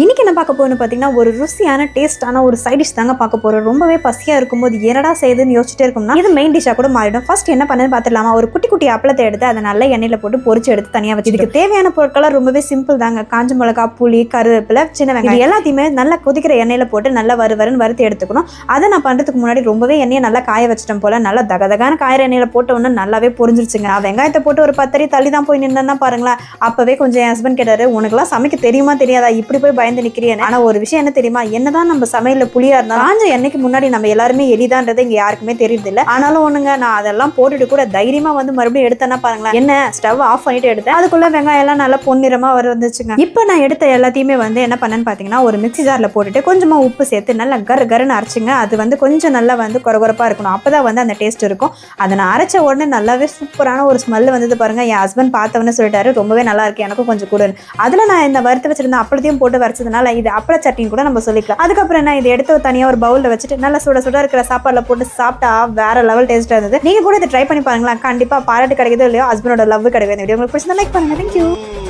இன்னைக்கு என்ன பார்க்க போறோம்னு பார்த்தீங்கன்னா ஒரு ருசியான டேஸ்டான ஒரு சைட் டிஷ் தாங்க பார்க்க போறோம். ரொம்பவே பசியா இருக்கும்போது என்னடா செய்யுதுன்னு யோசிச்சுட்டே இருக்கும்னா இது மெயின் டிஷ்ஷா கூட மாறிடும். ஃபர்ஸ்ட் என்ன பண்ணுன்னு பார்த்துடலாமா? ஒரு குட்டி குட்டி அப்பளத்தை எடுத்து அதை நல்ல எண்ணெயில போட்டு பொரிச்சு எடுத்து தனியாக வச்சு இதுக்கு தேவையான பொருட்கள்லாம் ரொம்பவே சிம்பிள் தாங்க. காஞ்ச மிளகா, புளி, கருவேப்பிலை, சின்ன வெங்காயம் எல்லாத்தையுமே நல்லா கொதிக்கிற எண்ணெயில போட்டு நல்லா வறுவறுன்னு எடுத்துக்கணும். அதை நான் பண்றதுக்கு முன்னாடி ரொம்பவே எண்ணெயை நல்லா காய வச்சிட்டேன் போல. நல்லா தகதகான காயிற எண்ணெயில போட்ட உடனே நல்லாவே பொரிஞ்சிருச்சுங்க. வெங்காயத்தை போட்டு ஒரு 10 அடி தள்ளி தான் போய் நின்னா பாருங்களேன். அப்பவே கொஞ்சம் என் ஹஸ்பண்ட் கேட்டாரு, உனக்குலாம் சமைக்க தெரியுமா தெரியாதா, இப்படி போய் பயந்து நிக்கிறேன். ஆனா ஒரு விஷயம் என்ன தெரியுமா, என்னதான் நம்ம சமையல்ல புளியா இருந்தாலும் காஞ்ச எண்ணெய்க்கு முன்னாடி நம்ம எல்லாருமே எளிதான்றது இங்க யாருக்குமே தெரியுது இல்ல. ஆனாலும் ஒண்ணுங்க, நான் அதெல்லாம் போட்டுட்டு கூட தைரியமா வந்து மறுபடியும் எடுத்தேன்னா பாருங்களேன், என்ன ஸ்டவ் ஆஃப் பண்ணிட்டு எடுத்தேன். அதுக்குள்ள வெங்காயம் எல்லாம் நல்லா பொன்னிறமா வந்துச்சுங்க. இப்ப நான் எடுத்த எல்லாத்தையுமே வந்து என்ன பண்ணேன்னு பாத்தீங்கன்னா ஒரு மிக்ஸி ஜார்ல போட்டுட்டு கொஞ்சமா உப்பு சேர்த்து நல்லா கருன்னு அரைச்சுங்க. அது வந்து கொஞ்சம் நல்லா வந்து கொரகொரப்பா இருக்கணும். அப்பதான் வந்து அந்த டேஸ்ட் இருக்கும். அதை நான் அரைச்ச உடனே நல்லாவே சூப்பரான ஒரு ஸ்மெல் வந்தது பாருங்க. என் ஹஸ்பண்ட் பார்த்தவன்னு சொல்லிட்டாரு, ரொம்பவே நல்லா இருக்கு, எனக்கும் கொஞ்சம் கூட. அதுல நான் இந்த வறுத்து வச்சிருந்த அப்பளத்தையும் போட்டு வரைச்சதுனால இது அப்பள சட்னின்னு கூட நம்ம சொல்லிக்கலாம். அதுக்கப்புறம் என்ன, இதை எடுத்து தனியாக ஒரு பவுலில் வச்சுட்டு நல்லா சுட சுட இருக்கிற சாப்பாடுல போட்டு சாப்பிட்டா வேற லெவல் டேஸ்ட்டாக இருந்தது. நீங்க கூட இதை ட்ரை பண்ணி பாருங்களா. கண்டிப்பா பாராட்டு கிடைக்குதோ இல்லையோ, ஹஸ்பண்டோட லவ் கிடைக்கும். இந்த வீடியோ உங்களுக்கு பிடிச்சிருந்தா லைக் பண்ணுங்க. தேங்க்யூ.